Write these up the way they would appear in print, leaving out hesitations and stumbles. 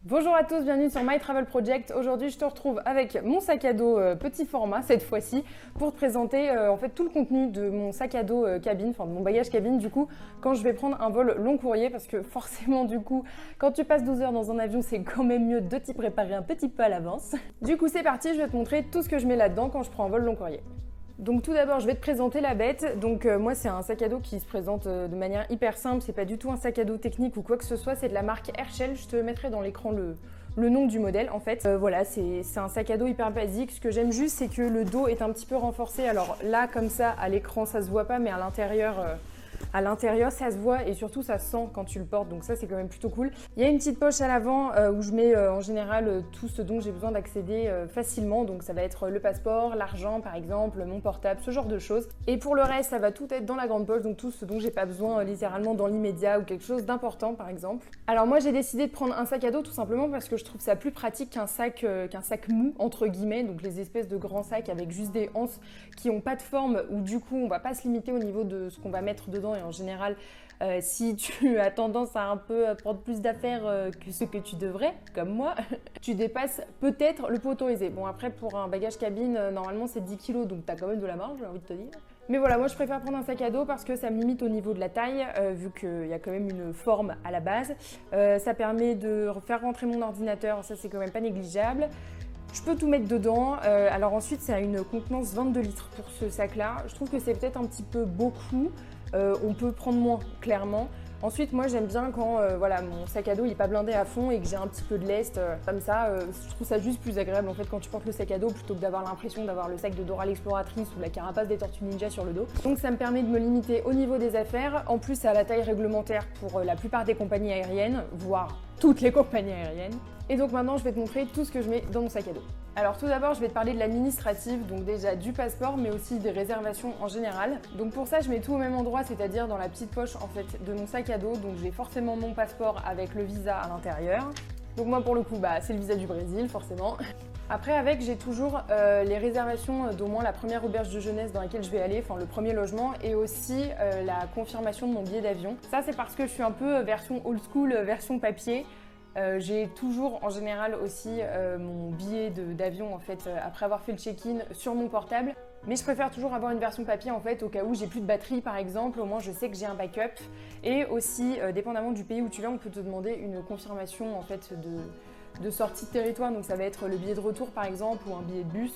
Bonjour à tous, bienvenue sur My Travel Project. Aujourd'hui, je te retrouve avec mon sac à dos petit format cette fois-ci pour te présenter en fait tout le contenu de mon sac à dos cabine, enfin de mon bagage cabine du coup, quand je vais prendre un vol long courrier parce que forcément du coup, quand tu passes 12 heures dans un avion, c'est quand même mieux de t'y préparer un petit peu à l'avance. Du coup, c'est parti, je vais te montrer tout ce que je mets là-dedans quand je prends un vol long courrier. Donc tout d'abord, je vais te présenter la bête. Donc moi, c'est un sac à dos qui se présente de manière hyper simple. C'est pas du tout un sac à dos technique ou quoi que ce soit. C'est de la marque Herschel. Je te mettrai dans l'écran le nom du modèle en fait. Voilà, c'est un sac à dos hyper basique. Ce que j'aime juste, c'est que le dos est un petit peu renforcé. Alors là, comme ça, à l'écran, ça se voit pas, mais à l'intérieur, ça se voit et surtout ça se sent quand tu le portes, donc ça c'est quand même plutôt cool. Il y a une petite poche à l'avant où je mets en général tout ce dont j'ai besoin d'accéder facilement, donc ça va être le passeport, l'argent par exemple, mon portable, ce genre de choses. Et pour le reste, ça va tout être dans la grande poche, donc tout ce dont j'ai pas besoin littéralement dans l'immédiat ou quelque chose d'important par exemple. Alors moi j'ai décidé de prendre un sac à dos tout simplement parce que je trouve ça plus pratique qu'un sac mou entre guillemets, donc les espèces de grands sacs avec juste des anses qui ont pas de forme, où du coup on va pas se limiter au niveau de ce qu'on va mettre dedans. Et en général, si tu as tendance à un peu prendre plus d'affaires que ce que tu devrais, comme moi, tu dépasses peut-être le poids autorisé. Bon, après, pour un bagage cabine, normalement c'est 10 kg, donc tu as quand même de la marge, j'ai envie de te dire. Mais voilà, moi je préfère prendre un sac à dos parce que ça me limite au niveau de la taille, vu qu'il y a quand même une forme à la base. Ça permet de faire rentrer mon ordinateur, ça c'est quand même pas négligeable. Je peux tout mettre dedans. Alors ensuite, c'est à une contenance 22 litres pour ce sac-là. Je trouve que c'est peut-être un petit peu beaucoup. On peut prendre moins, clairement. Ensuite, moi j'aime bien quand voilà, mon sac à dos il est pas blindé à fond et que j'ai un petit peu de lest comme ça. Je trouve ça juste plus agréable en fait quand tu portes le sac à dos plutôt que d'avoir l'impression d'avoir le sac de Dora l'exploratrice ou la carapace des Tortues Ninja sur le dos. Donc ça me permet de me limiter au niveau des affaires. En plus, c'est à la taille réglementaire pour la plupart des compagnies aériennes, voire toutes les compagnies aériennes. Et donc maintenant, je vais te montrer tout ce que je mets dans mon sac à dos. Alors tout d'abord, je vais te parler de l'administratif, donc déjà du passeport, mais aussi des réservations en général. Donc pour ça, je mets tout au même endroit, c'est-à-dire dans la petite poche en fait de mon sac à dos. Donc j'ai forcément mon passeport avec le visa à l'intérieur. Donc moi pour le coup, c'est le visa du Brésil, forcément. Après avec, j'ai toujours les réservations d'au moins la première auberge de jeunesse dans laquelle je vais aller, enfin le premier logement, et aussi la confirmation de mon billet d'avion. Ça c'est parce que je suis un peu version old school, version papier. J'ai toujours en général aussi mon billet d'avion en fait après avoir fait le check-in sur mon portable. Mais je préfère toujours avoir une version papier en fait au cas où j'ai plus de batterie par exemple, au moins je sais que j'ai un backup. Et aussi dépendamment du pays où tu vas, on peut te demander une confirmation en fait de sortie de territoire, donc ça va être le billet de retour par exemple ou un billet de bus.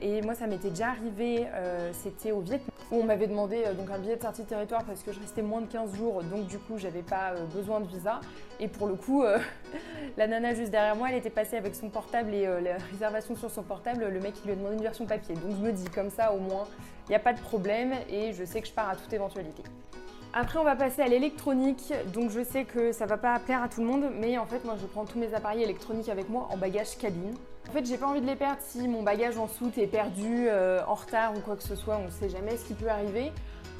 Et moi ça m'était déjà arrivé, c'était au Vietnam, où on m'avait demandé donc un billet de sortie de territoire parce que je restais moins de 15 jours, donc du coup j'avais pas besoin de visa. Et pour le coup, la nana juste derrière moi, elle était passée avec son portable et la réservation sur son portable, le mec il lui a demandé une version papier. Donc je me dis comme ça au moins, il n'y a pas de problème et je sais que je pars à toute éventualité. Après, on va passer à l'électronique, donc je sais que ça va pas plaire à tout le monde, mais en fait, moi, je prends tous mes appareils électroniques avec moi en bagage cabine. En fait, j'ai pas envie de les perdre si mon bagage en soute est perdu, en retard ou quoi que ce soit, on sait jamais ce qui peut arriver.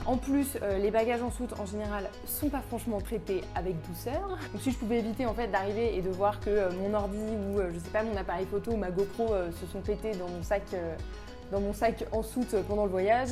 En plus, les bagages en soute, en général, sont pas franchement traités avec douceur. Donc si je pouvais éviter en fait d'arriver et de voir que mon ordi ou, je sais pas, mon appareil photo ou ma GoPro se sont pétés dans mon sac en soute pendant le voyage,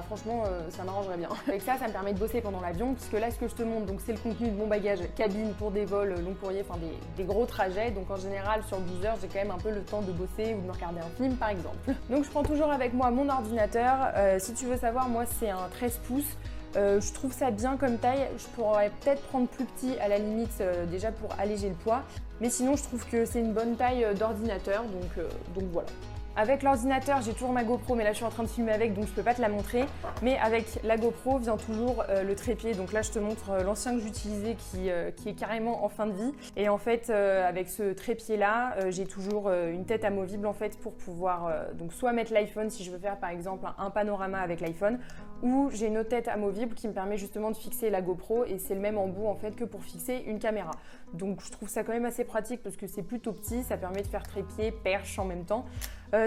franchement ça m'arrangerait bien. Avec ça, ça me permet de bosser pendant l'avion, puisque là ce que je te montre, donc c'est le contenu de mon bagage cabine pour des vols long courriers, enfin des gros trajets. Donc en général sur 12 heures, j'ai quand même un peu le temps de bosser ou de me regarder un film par exemple. Donc je prends toujours avec moi mon ordinateur. Si tu veux savoir, moi c'est un 13 pouces. Je trouve ça bien comme taille. Je pourrais peut-être prendre plus petit à la limite déjà pour alléger le poids. Mais sinon je trouve que c'est une bonne taille d'ordinateur, donc voilà. Avec l'ordinateur, j'ai toujours ma GoPro, mais là je suis en train de filmer avec, donc je peux pas te la montrer. Mais avec la GoPro vient toujours le trépied. Donc là je te montre l'ancien que j'utilisais qui est carrément en fin de vie. Et en fait avec ce trépied là, j'ai toujours une tête amovible en fait pour pouvoir donc soit mettre l'iPhone si je veux faire par exemple un panorama avec l'iPhone, ou j'ai une autre tête amovible qui me permet justement de fixer la GoPro, et c'est le même embout en fait que pour fixer une caméra. Donc je trouve ça quand même assez pratique parce que c'est plutôt petit, ça permet de faire trépied, perche en même temps.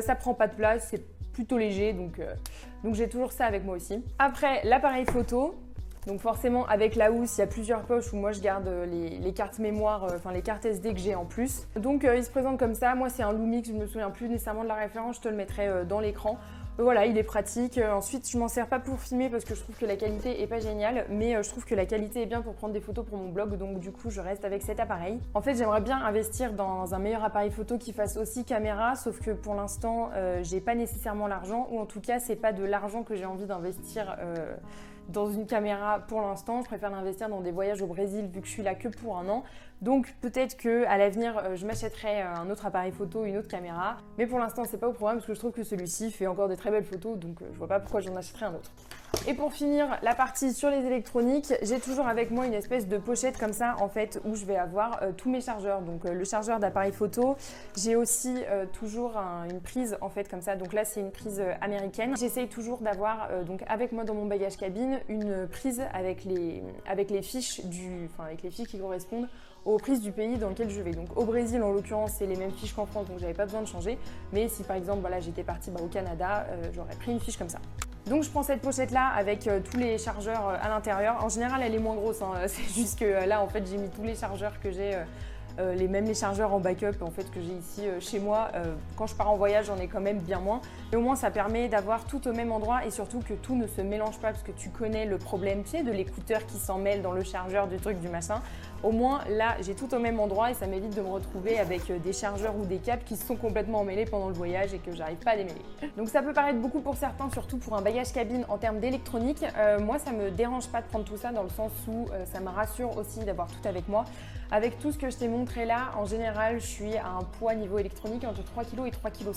Ça prend pas de place, c'est plutôt léger, donc j'ai toujours ça avec moi aussi. Après, l'appareil photo. Donc forcément avec la housse, il y a plusieurs poches où moi je garde les cartes mémoire, enfin les cartes SD que j'ai en plus. Donc il se présente comme ça. Moi c'est un Lumix, je ne me souviens plus nécessairement de la référence, je te le mettrai dans l'écran. Voilà, il est pratique. Ensuite, je m'en sers pas pour filmer parce que je trouve que la qualité est pas géniale, mais je trouve que la qualité est bien pour prendre des photos pour mon blog, donc du coup, je reste avec cet appareil. En fait, j'aimerais bien investir dans un meilleur appareil photo qui fasse aussi caméra, sauf que pour l'instant, j'ai pas nécessairement l'argent, ou en tout cas, c'est pas de l'argent que j'ai envie d'investir dans une caméra pour l'instant. Je préfère l'investir dans des voyages au Brésil vu que je suis là que pour un an. Donc peut-être qu'à l'avenir, je m'achèterai un autre appareil photo, une autre caméra. Mais pour l'instant, c'est pas au programme parce que je trouve que celui-ci fait encore des très belles photos, donc je vois pas pourquoi j'en achèterai un autre. Et pour finir la partie sur les électroniques, j'ai toujours avec moi une espèce de pochette comme ça en fait où je vais avoir tous mes chargeurs. Donc le chargeur d'appareil photo, j'ai aussi toujours une prise en fait comme ça. Donc là c'est une prise américaine. J'essaye toujours d'avoir donc avec moi dans mon bagage cabine une prise avec les fiches avec les fiches qui correspondent aux prises du pays dans lequel je vais. Donc au Brésil en l'occurrence c'est les mêmes fiches qu'en France, donc j'avais pas besoin de changer. Mais si par exemple voilà, j'étais partie au Canada, j'aurais pris une fiche comme ça. Donc je prends cette pochette là avec tous les chargeurs à l'intérieur. En général elle est moins grosse, hein. C'est juste que là en fait j'ai mis tous les chargeurs que j'ai, les chargeurs en backup en fait que j'ai ici chez moi. Quand je pars en voyage j'en ai quand même bien moins. Et au moins ça permet d'avoir tout au même endroit et surtout que tout ne se mélange pas parce que tu connais le problème, tu sais, de l'écouteur qui s'en mêle dans le chargeur du truc du machin. Au moins là j'ai tout au même endroit et ça m'évite de me retrouver avec des chargeurs ou des câbles qui se sont complètement emmêlés pendant le voyage et que j'arrive pas à les mêler. Donc ça peut paraître beaucoup pour certains, surtout pour un bagage cabine en termes d'électronique. Moi ça me dérange pas de prendre tout ça dans le sens où ça me rassure aussi d'avoir tout avec moi. Avec tout ce que je t'ai montré là, en général, je suis à un poids niveau électronique entre 3 kg et 3,5 kg.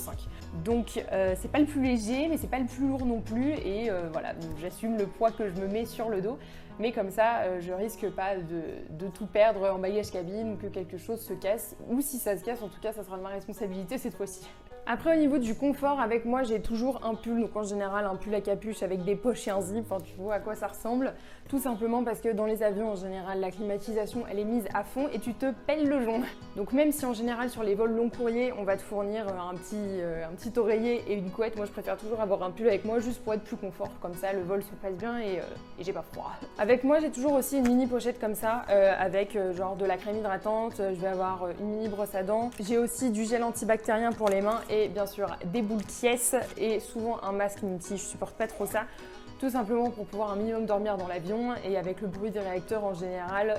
Donc c'est pas le plus léger, mais c'est pas le plus lourd non plus. Et voilà, j'assume le poids que je me mets sur le dos. Mais comme ça, je risque pas de tout perdre en bagage cabine ou que quelque chose se casse. Ou si ça se casse, en tout cas, ça sera de ma responsabilité cette fois-ci. Après, au niveau du confort, avec moi, j'ai toujours un pull. Donc en général, un pull à capuche avec des poches et un zip. Enfin, tu vois à quoi ça ressemble. Tout simplement parce que dans les avions, en général, la climatisation, elle est mise à fond et tu te pèles le jonc. Donc même si en général, sur les vols long courriers, on va te fournir un petit oreiller et une couette, moi, je préfère toujours avoir un pull avec moi juste pour être plus confort. Comme ça, le vol se passe bien et j'ai pas froid. Avec moi, j'ai toujours aussi une mini pochette comme ça, avec genre de la crème hydratante. Je vais avoir une mini brosse à dents. J'ai aussi du gel antibactérien pour les mains et bien sûr des boules Kies et souvent un masque, même si je supporte pas trop ça. Tout simplement pour pouvoir un minimum dormir dans l'avion et avec le bruit des réacteurs en général,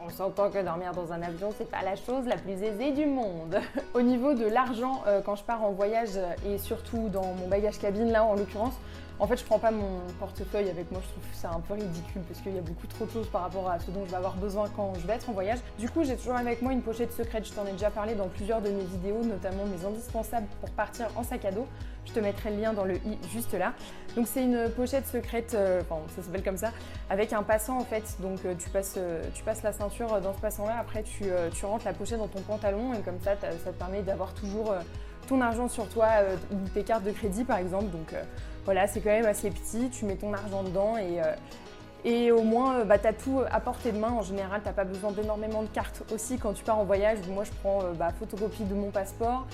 on s'entend que dormir dans un avion, c'est pas la chose la plus aisée du monde. Au niveau de l'argent, quand je pars en voyage et surtout dans mon bagage cabine là en l'occurrence, en fait je prends pas mon portefeuille avec moi, je trouve ça un peu ridicule parce qu'il y a beaucoup trop de choses par rapport à ce dont je vais avoir besoin quand je vais être en voyage. Du coup j'ai toujours avec moi une pochette secrète, je t'en ai déjà parlé dans plusieurs de mes vidéos, notamment mes indispensables pour partir en sac à dos. Je te mettrai le lien dans le i juste là. Donc c'est une pochette secrète, ça s'appelle comme ça, avec un passant en fait. Donc tu passes la ceinture dans ce passant là, après tu rentres la pochette dans ton pantalon et comme ça te permet d'avoir toujours ton argent sur toi ou tes cartes de crédit par exemple. Donc voilà, c'est quand même assez petit, tu mets ton argent dedans et au moins tu as tout à portée de main. En général, tu n'as pas besoin d'énormément de cartes aussi quand tu pars en voyage. Moi je prends photocopie de mon passeport,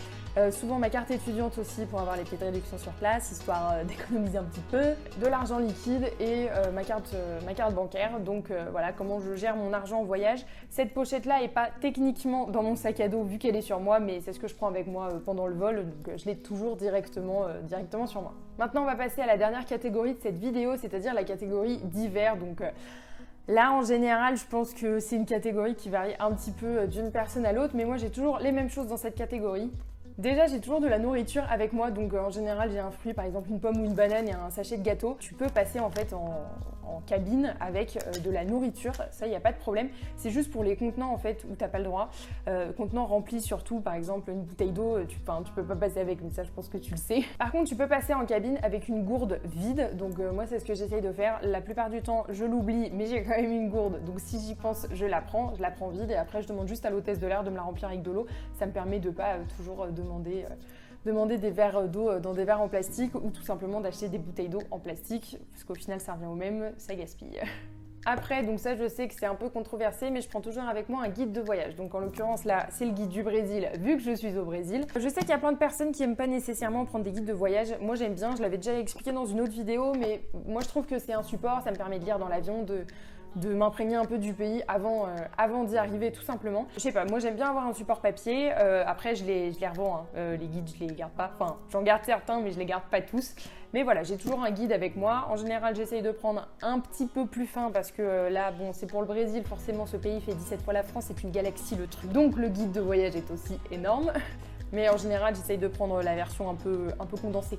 souvent ma carte étudiante aussi pour avoir les petites réductions sur place, histoire d'économiser un petit peu, de l'argent liquide et ma carte bancaire. Donc voilà comment je gère mon argent en voyage. Cette pochette là n'est pas techniquement dans mon sac à dos vu qu'elle est sur moi, mais c'est ce que je prends avec moi pendant le vol, donc je l'ai toujours directement sur moi. Maintenant on va passer à la dernière catégorie de cette vidéo, c'est-à-dire la catégorie d'hiver. Donc là en général je pense que c'est une catégorie qui varie un petit peu d'une personne à l'autre, mais moi j'ai toujours les mêmes choses dans cette catégorie. Déjà, j'ai toujours de la nourriture avec moi, donc en général, j'ai un fruit, par exemple une pomme ou une banane et un sachet de gâteau. Tu peux passer en fait en cabine avec de la nourriture, ça, il n'y a pas de problème. C'est juste pour les contenants en fait où tu n'as pas le droit. Contenants remplis surtout, par exemple une bouteille d'eau, tu peux pas passer avec, mais ça, je pense que tu le sais. Par contre, tu peux passer en cabine avec une gourde vide, donc moi, c'est ce que j'essaye de faire. La plupart du temps, je l'oublie, mais j'ai quand même une gourde, donc si j'y pense, je la prends vide et après, je demande juste à l'hôtesse de l'air de me la remplir avec de l'eau. Ça me permet de pas toujours demander des verres d'eau dans des verres en plastique ou tout simplement d'acheter des bouteilles d'eau en plastique parce qu'au final ça revient au même, ça gaspille. Après, donc ça je sais que c'est un peu controversé, mais je prends toujours avec moi un guide de voyage. Donc en l'occurrence là, c'est le guide du Brésil vu que je suis au Brésil. Je sais qu'il y a plein de personnes qui n'aiment pas nécessairement prendre des guides de voyage. Moi j'aime bien, je l'avais déjà expliqué dans une autre vidéo, mais moi je trouve que c'est un support, ça me permet de lire dans l'avion, de m'imprégner un peu du pays avant d'y arriver tout simplement. Je sais pas, moi j'aime bien avoir un support papier, après je les revends, hein. Les guides je les garde pas, enfin j'en garde certains mais je les garde pas tous. Mais voilà, j'ai toujours un guide avec moi. En général, j'essaye de prendre un petit peu plus fin parce que là, bon, c'est pour le Brésil, forcément ce pays fait 17 fois la France, c'est une galaxie le truc. Donc le guide de voyage est aussi énorme. Mais en général, j'essaye de prendre la version un peu condensée.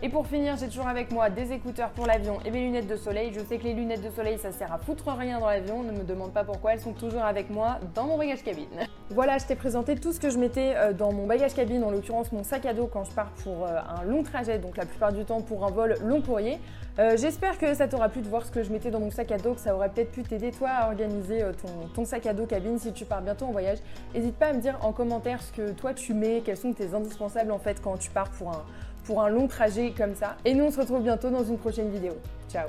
Et pour finir, j'ai toujours avec moi des écouteurs pour l'avion et mes lunettes de soleil. Je sais que les lunettes de soleil, ça sert à foutre rien dans l'avion. Ne me demande pas pourquoi, elles sont toujours avec moi dans mon bagage cabine. Voilà, je t'ai présenté tout ce que je mettais dans mon bagage cabine, en l'occurrence mon sac à dos quand je pars pour un long trajet, donc la plupart du temps pour un vol long courrier. J'espère que ça t'aura plu de voir ce que je mettais dans mon sac à dos, que ça aurait peut-être pu t'aider toi à organiser ton sac à dos cabine si tu pars bientôt en voyage. N'hésite pas à me dire en commentaire ce que toi tu mets, quels sont tes indispensables en fait quand tu pars pour un long trajet comme ça. Et nous on se retrouve bientôt dans une prochaine vidéo. Ciao!